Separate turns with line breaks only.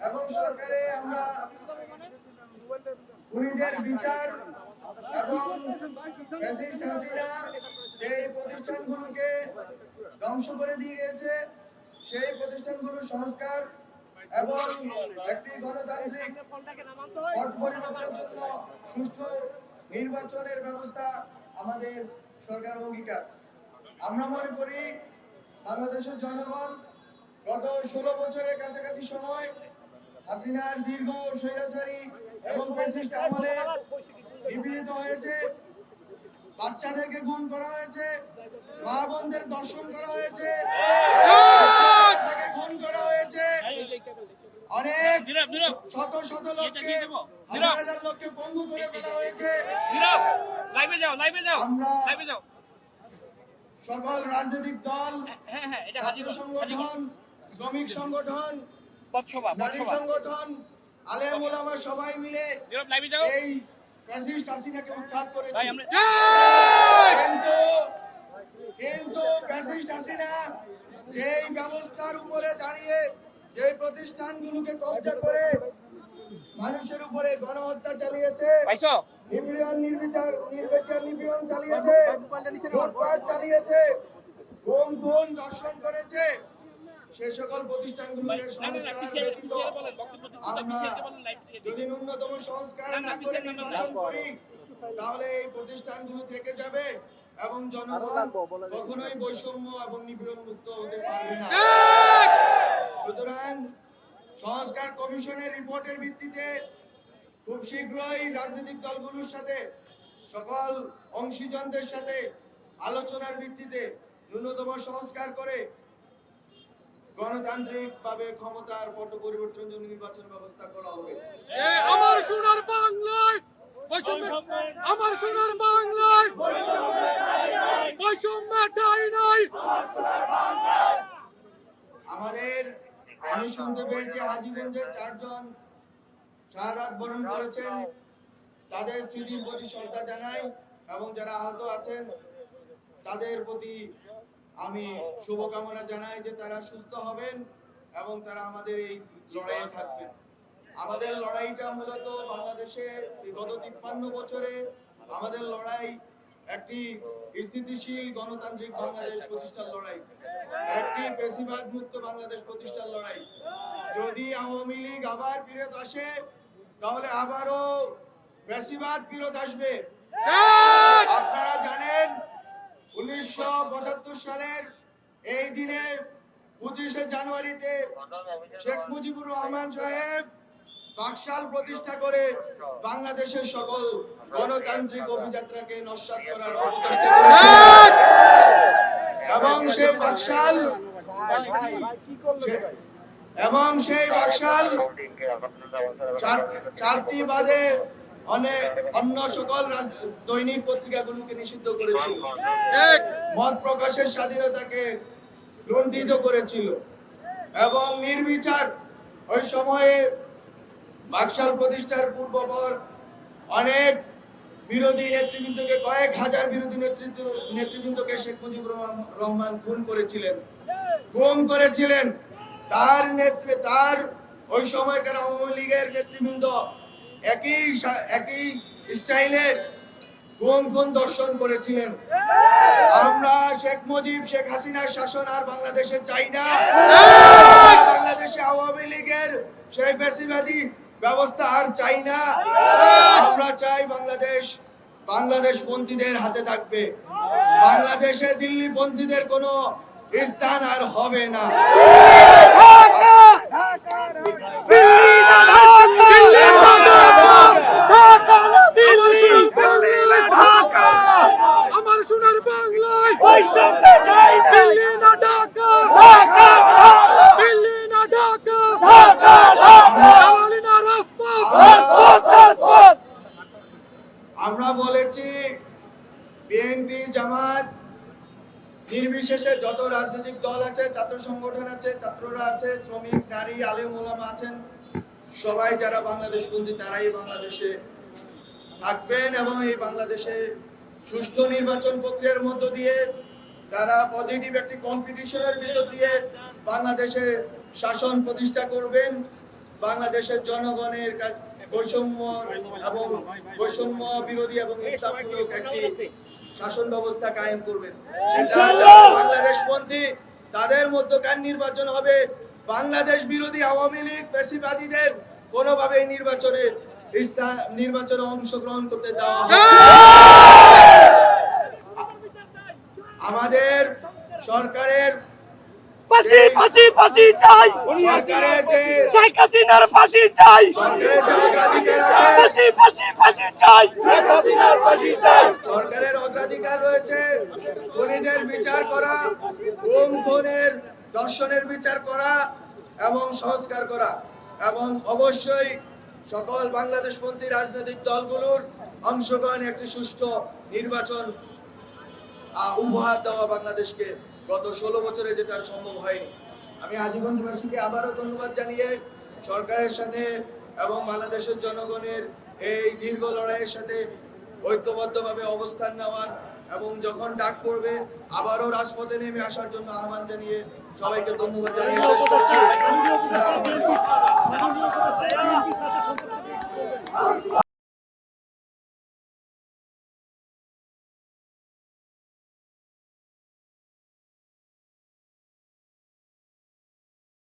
এবং সরকারে আমরা খুনিদের বিচার এবং ফ্যাসিস্ট হাসিনা যে প্রতিষ্ঠানগুলোকে ধ্বংস করে দিয়ে গেছে সেই প্রতিষ্ঠানগুলোর সংস্কার এবং একটি গণতান্ত্রিক পট পরিবর্তনের জন্য সুষ্ঠু নির্বাচনের ব্যবস্থা আমাদের সরকার অঙ্গীকার। আমরা মনে করি বাংলাদেশের জনগণ গত 16 বছরের কাছাকাছি সময় হাসিনার দীর্ঘ স্বৈরাচারী এবং ফ্যাসিস্ট আমলে নিপীড়িত হয়েছে, বাচ্চাদেরকে গুম করা হয়েছে, মা বোনদের দর্শন করা হয়েছে, তাকে খুন করা হয়েছে, অনেক শত শত লোককে হাজার হাজার লোককে পঙ্গু করে ফেলা হয়েছে। আমরা সকল রাজনৈতিক দল, ছাত্র সংগঠন, শ্রমিক সংগঠন, নারী সংগঠন, আলেম ওলামা সবাই মিলে এই ফ্যাসিস্ট হাসিনাকে উৎখাত করেছে। কিন্তু ফ্যাসিস্ট হাসিনা যেই ব্যবস্থার উপরে দাঁড়িয়ে যে প্রতিষ্ঠানগুলোকে কব্জা করে মানুষের উপরে গণহত্যা চালিয়েছে, নিপীড়ন চালিয়েছে, লুটপাট চালিয়েছে, গুম খুন দর্শন করেছে, সে সকল প্রতিষ্ঠানগুলোকে সংস্কার ব্যতীত আমরা যদি ন্যূনতম সংস্কার না করে নির্বাচন করি তাহলে এই প্রতিষ্ঠানগুলো থেকে যাবে এবং জনগণ কখনোই বৈষম্য এবং নিপীড়ন মুক্ত হতে পারবে না। সুতরাং সংস্কার কমিশনের রিপোর্টের ভিত্তিতে খুব শীঘ্রই রাজনৈতিক দলগুলোর সাথে সকল অংশীজনদের সাথে আলোচনার ভিত্তিতে ন্যূনতম সংস্কার করে গণতান্ত্রিক ভাবে ক্ষমতার পট পরিবর্তনের জন্য নির্বাচন ব্যবস্থা করা হবে।
আমার সোনার বাংলায়, আমার সোনার বাংলায়
আমাদের আমি শুনতে পেয়েছি হাজীগঞ্জে 4 জন শাহাদাত বরণ করেছেন, তাদের স্মৃতির প্রতি শ্রদ্ধা জানাই এবং যারা আহত আছেন তাদের প্রতি আমি শুভকামনা জানাই যে তারা সুস্থ হবেন এবং তারা আমাদের এই লড়াইয়ে থাকবেন। আমাদের লড়াইটা মূলত বাংলাদেশে গত 53 বছরে আমাদের লড়াই একটি স্থিতিশীল গণতান্ত্রিক বাংলাদেশ প্রতিষ্ঠার লড়াই, একটি ফ্যাসিবাদ মুক্ত বাংলাদেশ প্রতিষ্ঠার লড়াই। যদি আওয়ামী লীগ আবার ফিরত আসে তাহলে আবারও ফ্যাসিবাদ ফিরত আসবে। আপনারা জানেন 1975 সালের এই দিনে 25শে জানুয়ারিতে শেখ মুজিবুর রহমান সাহেব বাকশাল প্রতিষ্ঠা করে বাংলাদেশের সকল গণতান্ত্রিক অভিযাত্রাকে নস্যাৎ করার অপচেষ্টা করেছেন এবং সেই বাকশাল চারটি বাদে অন্য সকল দৈনিক পত্রিকাগুলোকে নিষিদ্ধ করেছিল, মত প্রকাশের স্বাধীনতাকে লুণ্ঠিত করেছিল এবং নির্বিচার ওই সময়ে বাকশাল প্রতিষ্ঠার পূর্বপর অনেক বিরোধী নেতৃবৃন্দকে, কয়েক হাজার বিরোধী নেতৃবৃন্দকে শেখ মুজিবুর রহমান খুন করেছিলেন, গুম করেছিলেন। তার ওই সময়কার আওয়ামী লীগের নেতৃবৃন্দ একই স্টাইলে গুম খুন দর্শন করেছিলেন। আমরা শেখ মুজিব, শেখ হাসিনার শাসন আর বাংলাদেশে চাই না। বাংলাদেশে আওয়ামী লীগের সেই ফ্যাসিবাদী ব্যবস্থা আর চাই না। আমরা চাই বাংলাদেশ পন্থীদের হাতে থাকবে, বাংলাদেশে দিল্লি পন্থীদের কোনো স্থান আর হবে না।
আমার সোনার বাংলায়
আমরা বলেছি বিএনপি, জামাত নির্বিশেষে যত রাজনৈতিক দল আছে, ছাত্র সংগঠন আছে, ছাত্ররা আছে, শ্রমিক, নারী, আলেম ওলামা আছেন, সবাই যারা বাংলাদেশপন্থী তারাই বাংলাদেশে থাকবেন এবং এই বাংলাদেশে সুষ্ঠু নির্বাচন প্রক্রিয়ার মধ্য দিয়ে তারা পজিটিভ একটি কম্পিটিশনের ভিতর দিয়ে বাংলাদেশে শাসন প্রতিষ্ঠা করবেন, বাংলাদেশের জনগণের বৈষম্য এবং বৈষম্য বিরোধী এবং ইনসাফমূলক একটি শাসন ব্যবস্থা কায়েম করবেন। সেটা যারা বাংলাদেশপন্থী তাদের মধ্যকার নির্বাচন হবে। বাংলাদেশ বিরোধী আওয়ামী লীগ পেশিবাদীদের কোনোভাবে নির্বাচনে অংশগ্রহণ করতে দেওয়া হবে। আমাদের সরকারের
ফাঁসি চাই।
সরকারের যে
শেখ হাসিনার ফাঁসি চাই।
সরকারের যে অগ্রাধিকার আছে,
ফাঁসি চাই।
সরকারের অগ্রাধিকার রয়েছে খুনিদের বিচার করা, গুম খুনের দর্শনের বিচার করা এবং সংস্কার করা, এবং অবশ্যই সকল বাংলাদেশপন্থী রাজনৈতিক দলগুলোর অংশগ্রহণে একটি সুষ্ঠু নির্বাচন উপহার দেওয়া বাংলাদেশকে। গত 16 বছরে যেটা সম্ভব হয়নি। আমি হাজীগঞ্জবাসীকে আবারও ধন্যবাদ জানিয়ে সরকারের সাথে এবং বাংলাদেশের জনগণের এই দীর্ঘ লড়াইয়ের সাথে ঐক্যবদ্ধভাবে অবস্থান নেওয়ার এবং যখন ডাক পড়বে আবারও রাজপথে নেমে আসার জন্য আহ্বান জানিয়ে সবাইকে ধন্যবাদ জানিয়ে শেষ করছি।